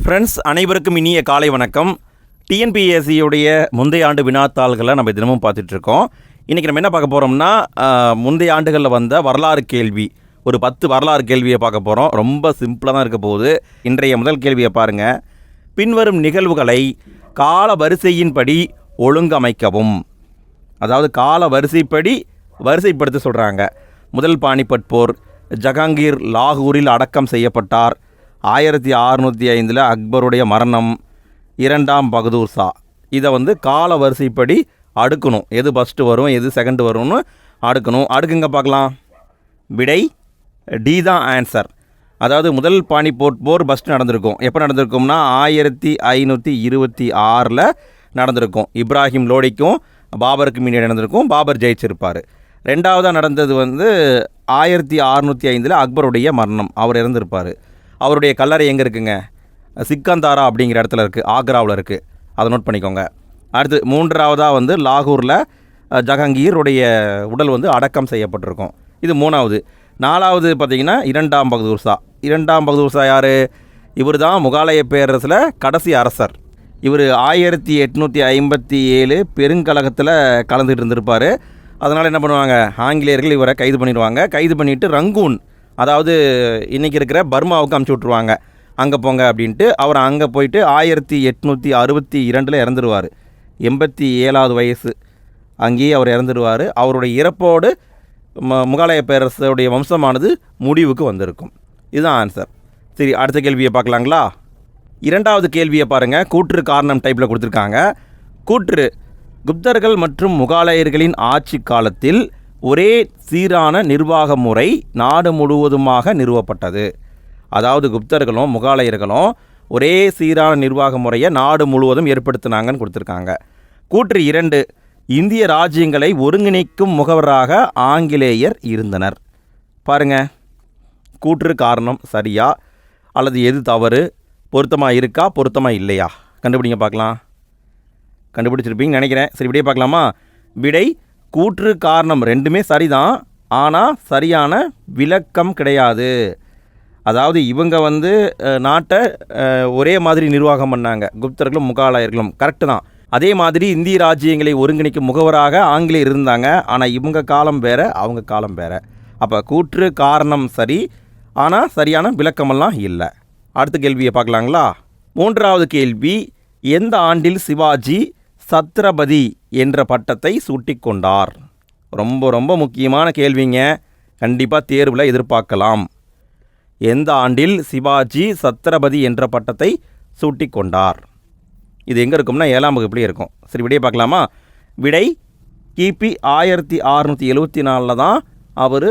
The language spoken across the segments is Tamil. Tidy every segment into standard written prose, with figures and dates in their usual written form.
ஃப்ரெண்ட்ஸ், அனைவருக்கும் இனிய காலை வணக்கம். டிஎன்பிஎஸ்சியுடைய முந்தைய ஆண்டு வினாத்தாள்களை நம்ம தினமும் பார்த்துட்ருக்கோம். இன்றைக்கி நம்ம என்ன பார்க்க போகிறோம்னா, முந்தைய ஆண்டுகளில் வந்த வரலாறு கேள்வி, ஒரு 10 வரலாறு கேள்வியை பார்க்க போகிறோம். ரொம்ப சிம்பிளாக தான் இருக்க போகுது. இன்றைய முதல் கேள்வியை பாருங்கள். பின்வரும் நிகழ்வுகளை கால வரிசையின்படி ஒழுங்கமைக்கவும். அதாவது கால வரிசைப்படி வரிசைப்படுத்த சொல்கிறாங்க. முதல் பானிபட் போர், ஜஹாங்கீர் லாகூரில் அடக்கம் செய்யப்பட்டார், 1605 அக்பருடைய மரணம், 2ஆம் பகதூர் ஷா. இதை கால வரிசைப்படி அடுக்கணும். எது ஃபஸ்ட்டு வரும், எது செகண்ட் வரும்னு அடுக்கணும். அடுக்குங்க பார்க்கலாம். விடை டி தான் ஆன்சர். அதாவது முதல் பானிபட் போர் ஃபஸ்ட்டு நடந்திருக்கும். எப்போ நடந்திருக்கும்னா 1526 நடந்திருக்கும். இப்ராஹிம் லோடிக்கும் பாபருக்கு முன்னாடி நடந்திருக்கும். பாபர் ஜெயிச்சிருப்பார். ரெண்டாவதாக நடந்தது 1605 அக்பருடைய மரணம். அவர் இறந்திருப்பார். அவருடைய கல்லறை எங்கே இருக்குங்க? சிக்கந்தாரா அப்படிங்கிற இடத்துல இருக்குது, ஆக்ராவில் இருக்குது. அதை நோட் பண்ணிக்கோங்க. அடுத்து மூன்றாவதாக லாகூரில் ஜஹாங்கீருடைய உடல் அடக்கம் செய்யப்பட்டிருக்கும். இது மூணாவது. நாலாவது பார்த்திங்கன்னா 2ஆம் பகதூர் ஷா. 2ஆம் பகதூர் ஷா யார்? இவர் தான் முகாலய பேரரசில் கடைசி அரசர். இவர் 1857 பெருங்கலகத்தில் கலந்துகிட்டு இருந்திருப்பார். அதனால் என்ன பண்ணுவாங்க, ஆங்கிலேயர்கள் இவரை கைது பண்ணிடுவாங்க. கைது பண்ணிவிட்டு ரங்கூன், அதாவது இன்றைக்கி இருக்கிற பர்மாவுக்கு அமுச்சு விட்ருவாங்க. அங்கே போங்க அப்படின்ட்டு அவர் அங்கே போயிட்டு 1862 இறந்துருவார். 87வது வயசு அங்கேயே அவர் இறந்துடுவார். அவருடைய இறப்போடு முகாலய பேரரசுடைய வம்சமானது முடிவுக்கு வந்திருக்கும். இதுதான் ஆன்சர். சரி, அடுத்த கேள்வியை பார்க்கலாங்களா? இரண்டாவது கேள்வியை பாருங்கள். கூற்று காரணம் டைப்பில் கொடுத்துருக்காங்க. கூற்று: குப்தர்கள் மற்றும் முகாலயர்களின் ஆட்சி காலத்தில் ஒரே சீரான நிர்வாக முறை நாடு முழுவதுமாக நிறுவப்பட்டது. அதாவது குப்தர்களும் முகாலயர்களும் ஒரே சீரான நிர்வாக முறையை நாடு முழுவதும் ஏற்படுத்தினாங்கன்னு கொடுத்துருக்காங்க. கூற்று 2: இந்திய ராஜ்யங்களை ஒருங்கிணைக்கும் முகவராக ஆங்கிலேயர் இருந்தனர். பாருங்கள், கூற்று காரணம் சரியா அல்லது எது தவறு, பொருத்தமாக இருக்கா பொருத்தமாக இல்லையா கண்டுபிடிங்க பார்க்கலாம். கண்டுபிடிச்சிருப்பீங்கன்னு நினைக்கிறேன். சரி, விடையை பார்க்கலாமா? விடை கூற்று காரணம் ரெண்டுமே சரிதான், ஆனால் சரியான விளக்கம் கிடையாது. அதாவது இவங்க நாட்டை ஒரே மாதிரி நிர்வாகம் பண்ணாங்க, குப்தர்களும் முகாலயர்களும். கரெக்டு தான். அதே மாதிரி இந்திய ராஜ்யங்களை ஒருங்கிணைக்கும் முகவராக ஆங்கிலேயர் இருந்தாங்க. ஆனால் இவங்க காலம் வேறு, அவங்க காலம் வேறு. அப்போ கூற்று காரணம் சரி, ஆனால் சரியான விளக்கமெல்லாம் இல்லை. அடுத்த கேள்வியை பார்க்கலாங்களா? மூன்றாவது கேள்வி: எந்த ஆண்டில் சிவாஜி சத்ரபதி என்ற பட்டத்தை சூட்டிக்கொண்டார்? ரொம்ப ரொம்ப முக்கியமான கேள்விங்க. கண்டிப்பாக தேர்வில் எதிர்பார்க்கலாம். எந்த ஆண்டில் சிவாஜி சத்ரபதி என்ற பட்டத்தை சூட்டிக்கொண்டார்? இது எங்கே இருக்கும்னா 7ஆம் வகுப்புலேயே இருக்கும். சரி, விடையை பார்க்கலாமா? விடை கிபி 1674 தான் அவர்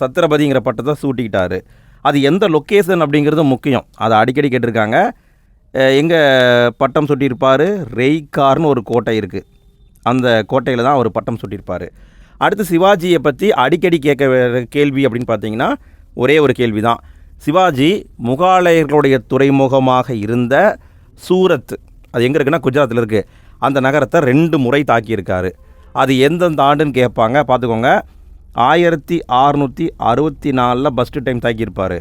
சத்ரபதிங்கிற பட்டத்தை சூட்டிக்கிட்டார். அது எந்த லொக்கேஷன் அப்படிங்கிறது முக்கியம். அதை அடிக்கடி கேட்டிருக்காங்க. எங்கே பட்டம் சூட்டியிருப்பார்? ரெய்கார்னு ஒரு கோட்டை இருக்குது, அந்த கோட்டையில் தான் அவர் பட்டம் சூட்டியிருப்பார். அடுத்து சிவாஜியை பற்றி அடிக்கடி கேட்க கேள்வி அப்படின்னு பார்த்தீங்கன்னா ஒரே ஒரு கேள்வி தான். சிவாஜி முகாலயர்களுடைய துறைமுகமாக இருந்த சூரத், அது எங்கே இருக்குன்னா குஜராத்தில் இருக்குது, அந்த நகரத்தை 2 முறை தாக்கியிருக்காரு. அது எந்தெந்த ஆண்டுன்னு கேட்பாங்க, பார்த்துக்கோங்க. 1664 ஃபஸ்ட்டு டைம் தாக்கியிருப்பார்.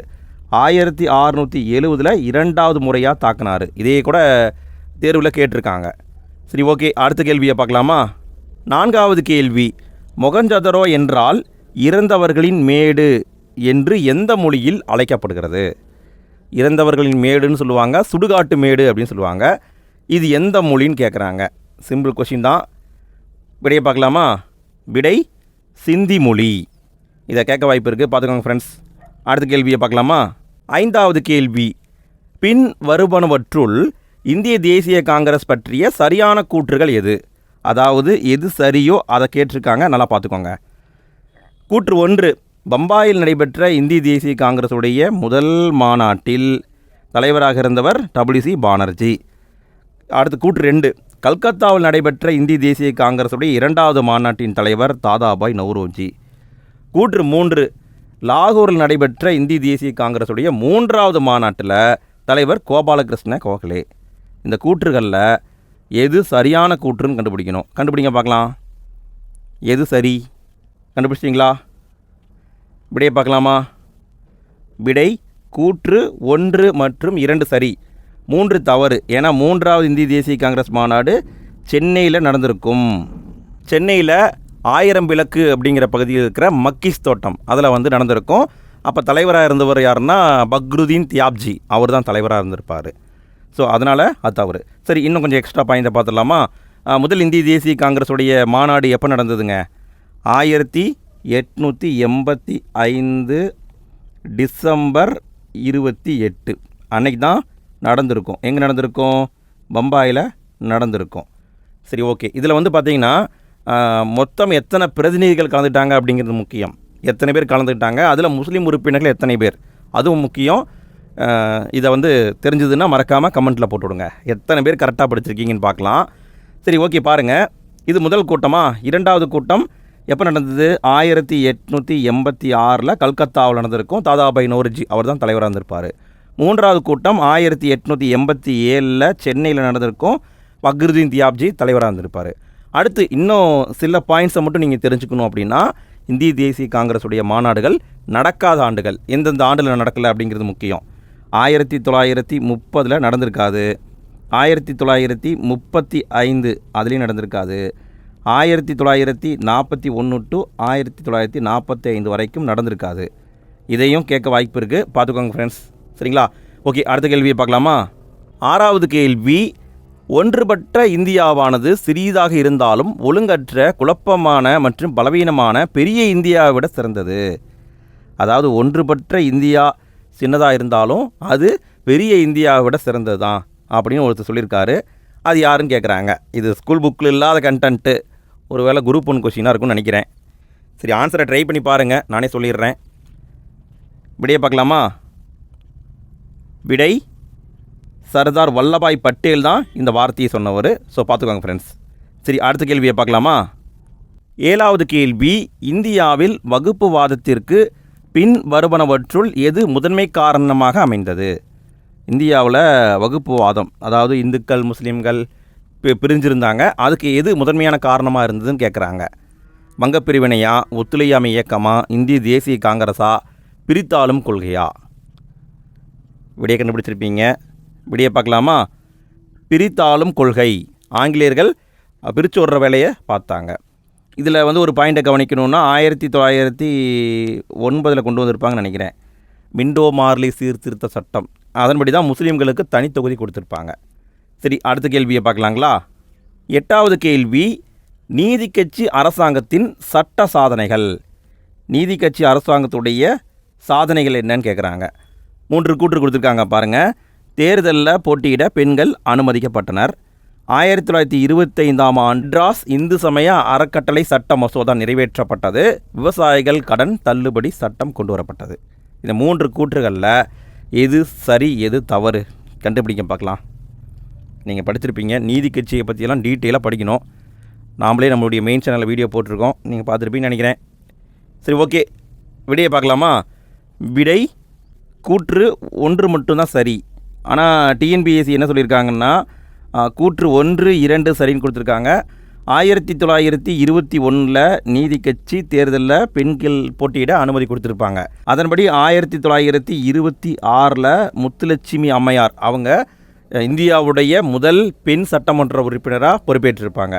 1670 2வது முறையாக தாக்கினார். இதே கூட தேர்வில் கேட்டிருக்காங்க. சரி, ஓகே, அடுத்த கேள்வியை பார்க்கலாமா? 4வது கேள்வி: மொகஞ்சதரோ என்றால் இறந்தவர்களின் மேடு என்று எந்த மொழியில் அழைக்கப்படுகிறது? இறந்தவர்களின் மேடுன்னு சொல்லுவாங்க, சுடுகாட்டு மேடு அப்படின்னு சொல்லுவாங்க. இது எந்த மொழின்னு கேட்குறாங்க. சிம்பிள் கொஷின் தான். விடையை பார்க்கலாமா? விடை சிந்தி மொழி. இதை கேட்க வாய்ப்பு இருக்குது, பார்த்துக்கோங்க ஃப்ரெண்ட்ஸ். அடுத்த கேள்வியை பார்க்கலாமா? 5வது கேள்வி: பின் வருவனவற்றுள் இந்திய தேசிய காங்கிரஸ் பற்றிய சரியான கூற்றுகள் எது? அதாவது எது சரியோ அதை கேட்டிருக்காங்க, நல்லா பார்த்துக்கோங்க. கூற்று 1: பம்பாயில் நடைபெற்ற இந்திய தேசிய காங்கிரஸுடைய முதல் மாநாட்டில் தலைவராக இருந்தவர் WC பானர்ஜி. அடுத்து கூற்று 2: கல்கத்தாவில் நடைபெற்ற இந்திய தேசிய காங்கிரஸுடைய 2வது மாநாட்டின் தலைவர் தாதாபாய் நவ்ரோஜி. கூற்று 3: லாகூரில் நடைபெற்ற இந்திய தேசிய காங்கிரஸுடைய 3வது மாநாட்டில் தலைவர் கோபாலகிருஷ்ண கோகலே. இந்த கூற்றுகளில் எது சரியான கூற்றுன்னு கண்டுபிடிக்கணும். கண்டுபிடிங்க பார்க்கலாம். எது சரி கண்டுபிடிச்சிட்டிங்களா? விடையை பார்க்கலாமா? விடை கூற்று 1 மற்றும் 2 சரி. 3 தவறு. ஏன்னா 3வது இந்திய தேசிய காங்கிரஸ் மாநாடு சென்னையில் நடந்திருக்கும். சென்னையில் 1000 விளக்கு அப்படிங்கிற பகுதியில் இருக்கிற மக்கீஸ் தோட்டம் அதில் வந்து நடந்திருக்கும். அப்போ தலைவராக இருந்தவர் யாருன்னா பக்ருதீன் தியாப்ஜி, அவர் தான் தலைவராக இருந்திருப்பார். ஸோ அதனால் அது தவறு. சரி, இன்னும் கொஞ்சம் எக்ஸ்ட்ரா பாயிண்ட்டை பார்த்துடலாமா? முதல் இந்திய தேசிய காங்கிரஸுடைய மாநாடு எப்போ நடந்ததுங்க? 1885 டிசம்பர் 28 அன்னைக்கு தான் நடந்திருக்கும். எங்கே நடந்திருக்கும்? பம்பாயில் நடந்திருக்கும். சரி, ஓகே. இதில் வந்து பார்த்திங்கன்னா மொத்தம் எத்தனை பிரதிநிதிகள் கலந்துட்டாங்க அப்படிங்கிறது முக்கியம். எத்தனை பேர் கலந்துக்கிட்டாங்க, அதில் முஸ்லீம் உறுப்பினர்கள் எத்தனை பேர், அதுவும் முக்கியம். இதை வந்து தெரிஞ்சதுன்னா மறக்காமல் கமெண்ட்டில் போட்டுவிடுங்க. எத்தனை பேர் கரெக்டாக படிச்சிருக்கீங்கன்னு பார்க்கலாம். சரி, ஓகே. பாருங்கள், இது முதல் கூட்டமாக. 2வது கூட்டம் எப்போ நடந்தது? 1886 கல்கத்தாவில் நடந்திருக்கும். தாதாபாய் நோர்ஜி அவர் தான் தலைவராக இருந்திருப்பார். 3வது கூட்டம் 1887 சென்னையில் நடந்திருக்கும். பக்ருதீன் தியாப்ஜி தலைவராக இருந்திருப்பார். அடுத்து இன்னும் சில பாயிண்ட்ஸை மட்டும் நீங்கள் தெரிஞ்சுக்கணும் அப்படின்னா, இந்திய தேசிய காங்கிரஸுடைய மாநாடுகள் நடக்காத ஆண்டுகள் எந்தெந்த ஆண்டில் நடக்கலை அப்படிங்கிறது முக்கியம். 1930 நடந்திருக்காது, 1935 அதுலேயும் நடந்திருக்காது, 1941 டு 1945 வரைக்கும் நடந்திருக்காது. இதையும் கேட்க வாய்ப்பு இருக்குது, பார்த்துக்கோங்க ஃப்ரெண்ட்ஸ். சரிங்களா? ஓகே, அடுத்த கேள்வியை பார்க்கலாமா? 6வது கேள்வி, ஒன்றுபட்ட இந்தியாவானது சிறியதாக இருந்தாலும் ஒழுங்கற்ற, குழப்பமான மற்றும் பலவீனமான பெரிய இந்தியாவை விட சிறந்தது. அதாவது ஒன்றுபட்ட இந்தியா சின்னதாக இருந்தாலும் அது பெரிய இந்தியாவை விட சிறந்தது தான் அப்படின்னு ஒருத்தர் சொல்லியிருக்காரு. அது யாருன்னு கேட்குறாங்க. இது ஸ்கூல் புக்கில் இல்லாத கண்டென்ட்டு, ஒரு வேளை குரூப் 1 கொஸ்டினாக இருக்கும்னு நினைக்கிறேன். சரி, ஆன்சரை ட்ரை பண்ணி பாருங்கள், நானே சொல்லிடுறேன். விடையை பார்க்கலாமா? விடை சர்தார் வல்லபாய் பட்டேல் தான் இந்த வார்த்தையை சொன்னவர். ஸோ பார்த்துக்கோங்க ஃப்ரெண்ட்ஸ். சரி, அடுத்த கேள்வியை பார்க்கலாமா? 7வது கேள்வி, இந்தியாவில் வகுப்புவாதத்திற்கு பின் வருவனவற்றுள் எது முதன்மை காரணமாக அமைந்தது? இந்தியாவில் வகுப்புவாதம், அதாவது இந்துக்கள் முஸ்லீம்கள் பிரிஞ்சிருந்தாங்க, அதுக்கு எது முதன்மையான காரணமாக இருந்ததுன்னு கேட்குறாங்க. வங்கப்பிரிவினையா, ஒத்துழையாமை இயக்கமா, இந்திய தேசிய காங்கிரஸா, பிரித்தாளும் கொள்கையா? விடையை கண்டுபிடிச்சிருப்பீங்க. விடையை பார்க்கலாமா? பிரித்தாளும் கொள்கை. ஆங்கிலேயர்கள் பிரித்து விடுற வேலையை பார்த்தாங்க. இதில் வந்து ஒரு பாயிண்ட்டை கவனிக்கணுன்னா 1909 கொண்டு வந்திருப்பாங்கன்னு நினைக்கிறேன், மிண்டோ மார்லி சீர்திருத்த சட்டம். அதன்படி தான் முஸ்லீம்களுக்கு தனித்தொகுதி கொடுத்துருப்பாங்க. சரி, அடுத்த கேள்வியை பார்க்கலாங்களா? 8வது கேள்வி, நீதி கட்சி அரசாங்கத்தின் சட்ட சாதனைகள். நீதி கட்சி அரசாங்கத்துடைய சாதனைகள் என்னன்னு கேட்குறாங்க. 3 கூற்று கொடுத்துருக்காங்க பாருங்கள். தேர்தலில் போட்டியிட பெண்கள் அனுமதிக்கப்பட்டனர். 1925 மெட்ராஸ் இந்து சமய அறக்கட்டளை சட்ட மசோதா நிறைவேற்றப்பட்டது. விவசாயிகள் கடன் தள்ளுபடி சட்டம் கொண்டு வரப்பட்டது. இந்த 3 கூற்றுகளில் எது சரி எது தவறு கண்டுபிடிக்க பார்க்கலாம். நீங்கள் படிச்சிருப்பீங்க, நீதி கட்சியை பற்றியெல்லாம் டீட்டெயிலாக படிக்கணும். நாமளே நம்மளுடைய மெயின் சேனலில் வீடியோ போட்டிருக்கோம், நீங்கள் பார்த்துருப்பீங்கன்னு நினைக்கிறேன். சரி, ஓகே. விடையை பார்க்கலாமா? விடை கூற்று 1 மட்டும்தான் சரி. ஆனால் டிஎன்பிஎஸ்சி என்ன சொல்லியிருக்காங்கன்னா, கூற்று 1, 2 சரின்னு கொடுத்துருக்காங்க. 1921 நீதி கட்சி தேர்தலில் பெண்கள் போட்டியிட அனுமதி கொடுத்துருப்பாங்க. அதன்படி 1926 முத்துலட்சுமி அம்மையார் அவங்க இந்தியாவுடைய முதல் பெண் சட்டமன்ற உறுப்பினராக பொறுப்பேற்றிருப்பாங்க.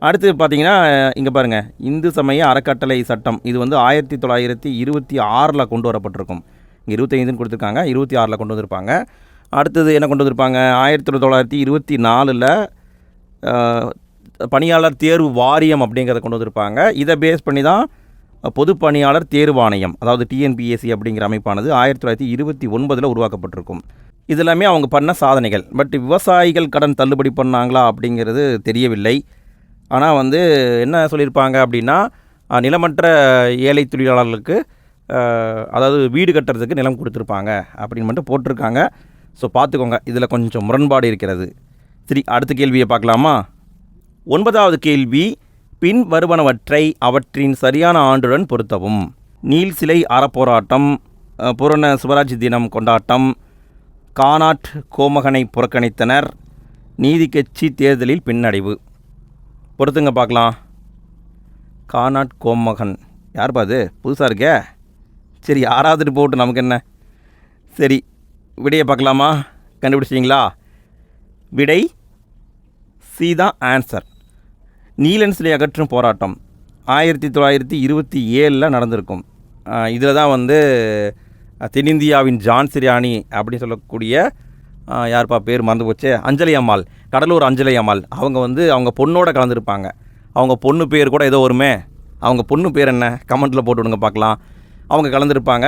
அடுத்து பார்த்தீங்கன்னா, இங்கே பாருங்கள், இந்து சமய அறக்கட்டளை சட்டம் இது வந்து 1926 கொண்டு வரப்பட்டிருக்கும். இங்கே 25ன்னு கொடுத்துருக்காங்க, 26 கொண்டு வந்திருப்பாங்க. அடுத்தது என்ன கொண்டு வந்திருப்பாங்க? 1924 பணியாளர் தேர்வு வாரியம் அப்படிங்கிறத கொண்டு வந்திருப்பாங்க. இதை பேஸ் பண்ணி தான் பொது பணியாளர் தேர்வாணையம், அதாவது டிஎன்பிஎஸ்சி அப்படிங்கிற அமைப்பானது 1929 உருவாக்கப்பட்டிருக்கும். இது எல்லாமே அவங்க பண்ண சாதனைகள். பட் விவசாயிகள் கடன் தள்ளுபடி பண்ணாங்களா அப்படிங்கிறது தெரியவில்லை. ஆனால் வந்து என்ன சொல்லியிருப்பாங்க அப்படின்னா, நிலமற்ற ஏழை தொழிலாளர்களுக்கு அதாவது வீடு கட்டுறதுக்கு நிலம் கொடுத்துருப்பாங்க அப்படின்னு மட்டும் போட்டிருக்காங்க. ஸோ பார்த்துக்கோங்க, இதில் கொஞ்சம் முரண்பாடு இருக்கிறது. சரி, அடுத்த கேள்வியை பார்க்கலாமா? 9வது கேள்வி, பின் வருவனவற்றை அவற்றின் சரியான ஆண்டுடன் பொருத்தவும். நீல் சிலை அறப்போராட்டம், பூரண சுவராஜ் தினம் கொண்டாட்டம், கானாட் கோமகனை புறக்கணித்தனர், நீதி கட்சி தேர்தலில் பின்னடைவு. பொறுத்துங்க பார்க்கலாம். கானாட் கோமகன் யார் பாது? புதுசாக இருக்கே. சரி, 6வது போட்டு நமக்கு என்ன. சரி, விடையை பார்க்கலாமா? கண்டுபிடிச்சிங்களா? விடை சி தான் ஆன்சர். நீலன் சிலை அகற்றும் போராட்டம் 1927 நடந்திருக்கும். இதில் தான் வந்து தென்னிந்தியாவின் ஜான்சி ராணி அப்படின்னு சொல்லக்கூடிய யார்ப்பா பேர் மறந்து போச்சு, அஞ்சலி அம்மாள், கடலூர் அஞ்சலி அம்மாள், அவங்க வந்து அவங்க பொண்ணோட கலந்துருப்பாங்க. அவங்க பொண்ணு பேர் கூட ஏதோ வருமே, அவங்க பொண்ணு பேர் என்ன கமெண்ட்டில் போட்டு விடுங்க பார்க்கலாம். அவங்க கலந்துருப்பாங்க.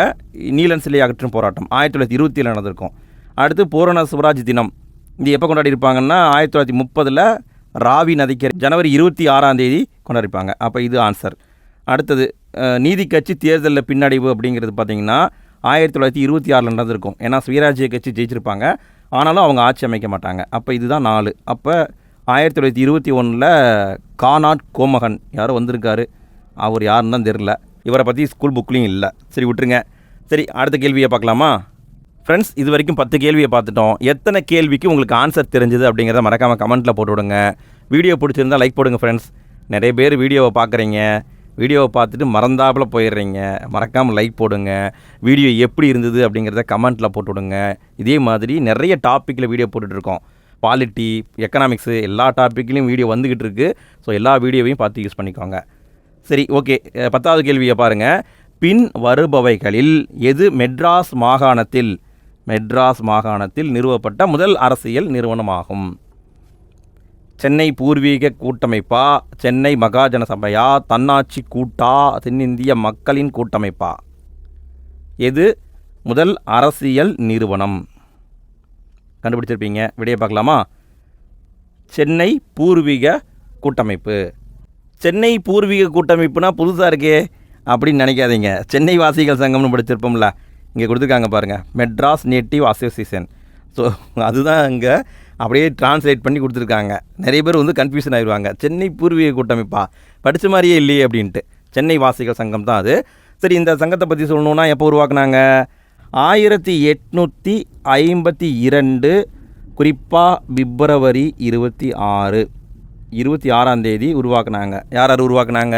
நீலன் சிலை அகற்றும் போராட்டம் 1927 நடந்திருக்கும். அடுத்து பூரண சுவராஜ் தினம், இது எப்போ கொண்டாடி இருப்பாங்கன்னா 1930 ராவி நதிக்கரை ஜனவரி 26 கொண்டாடிப்பாங்க. அப்போ இது ஆன்சர். அடுத்தது நீதி கட்சி தேர்தலில் பின்னடைவு அப்படிங்கிறது பார்த்திங்கன்னா 1926 நடந்திருக்கும். ஏன்னா சுயராஜ்ய கட்சி ஜெயிச்சிருப்பாங்க, ஆனாலும் அவங்க ஆட்சி அமைக்க மாட்டாங்க. அப்போ இதுதான் 4. அப்போ 1921 கானாட் கோமகன் யாரோ வந்திருக்காரு, அவர் யாருன்னு தான் தெரில. இவரை பற்றி ஸ்கூல் புக்லேயும் இல்லை. சரி விட்டுருங்க. சரி அடுத்த கேள்வியை பார்க்கலாமா ஃப்ரெண்ட்ஸ்? இது வரைக்கும் 10 கேள்வியை பார்த்துட்டோம். எத்தனை கேள்விக்கு உங்களுக்கு ஆன்சர் தெரிஞ்சது அப்படிங்கிறத மறக்காமல் கமெண்ட்டில் போட்டு விடுங்க. வீடியோ பிடிச்சிருந்தால் லைக் போடுங்க ஃப்ரெண்ட்ஸ். நிறைய பேர் வீடியோவை பார்க்குறீங்க, வீடியோவை பார்த்துட்டு மறந்தாப்பில் போயிடுறீங்க. மறக்காமல் லைக் போடுங்க. வீடியோ எப்படி இருந்தது அப்படிங்கிறத கமெண்ட்டில் போட்டு விடுங்க. இதே மாதிரி நிறைய டாப்பிக்கில் வீடியோ போட்டுட்ருக்கோம். பாலிட்டி, எக்கனாமிக்ஸு, எல்லா டாப்பிக்லேயும் வீடியோ வந்துக்கிட்டு இருக்குது. ஸோ எல்லா வீடியோவையும் பார்த்து யூஸ் பண்ணிக்கோங்க. சரி ஓகே, 10வது கேள்வியை பாருங்கள். பின் வருபவைகளில் எது மெட்ராஸ் மாகாணத்தில் நிறுவப்பட்ட முதல் அரசியல் நிறுவனமாகும்? சென்னை பூர்வீக கூட்டமைப்பா, சென்னை மகாஜன சபையா, தன்னாட்சி கூட்டா, தென்னிந்திய மக்களின் கூட்டமைப்பா? எது முதல் அரசியல் நிறுவனம்? கண்டுபிடிச்சிருப்பீங்க. விடையை பார்க்கலாமா? சென்னை பூர்வீக கூட்டமைப்பு. சென்னை பூர்வீக கூட்டமைப்புனா புதுசாக இருக்கே அப்படின்னு நினைக்காதீங்க. சென்னை வாசிகள் சங்கம்னு படிச்சிருப்போம்ல, இங்கே கொடுத்துருக்காங்க பாருங்கள், மெட்ராஸ் நேட்டிவ் அசோசியேஷன். ஸோ அதுதான் இங்கே அப்படியே டிரான்ஸ்லேட் பண்ணி கொடுத்துருக்காங்க. நிறைய பேர் வந்து கன்ஃபியூஷன் ஆகிடுவாங்க, சென்னை பூர்வீக கூட்டமைப்பா, படித்த மாதிரியே இல்லையே அப்படின்ட்டு. சென்னை வாசிகள் சங்கம் தான் அது. சரி, இந்த சங்கத்தை பற்றி சொல்லணுன்னா எப்போ உருவாக்குனாங்க? 1852, குறிப்பாக பிப்ரவரி 26 உருவாக்குனாங்க. யார் உருவாக்குனாங்க?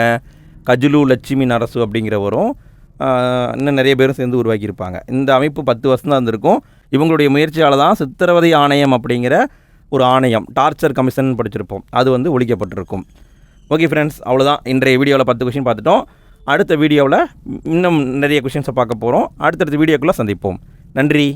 கஜுலு லட்சுமி நரசு அப்படிங்கிறவரும் இன்னும் நிறைய பேரும் சேர்ந்து உருவாக்கியிருப்பாங்க. இந்த அமைப்பு 10 வருஷம் தான் இருந்திருக்கும். இவங்களுடைய முயற்சியால் தான் சித்திரவதை ஆணையம் அப்படிங்கிற ஒரு ஆணையம், டார்ச்சர் கமிஷன் படிச்சிருப்போம், அது வந்து ஒழிக்கப்பட்டிருக்கும். ஓகே ஃப்ரெண்ட்ஸ், அவ்வளோதான். இன்றைய வீடியோவில் 10 கொஷின் பார்த்துட்டோம். அடுத்த வீடியோவில் இன்னும் நிறைய கொஷின்ஸை பார்க்க போகிறோம். அடுத்தடுத்த வீடியோக்குள்ளே சந்திப்போம். நன்றி.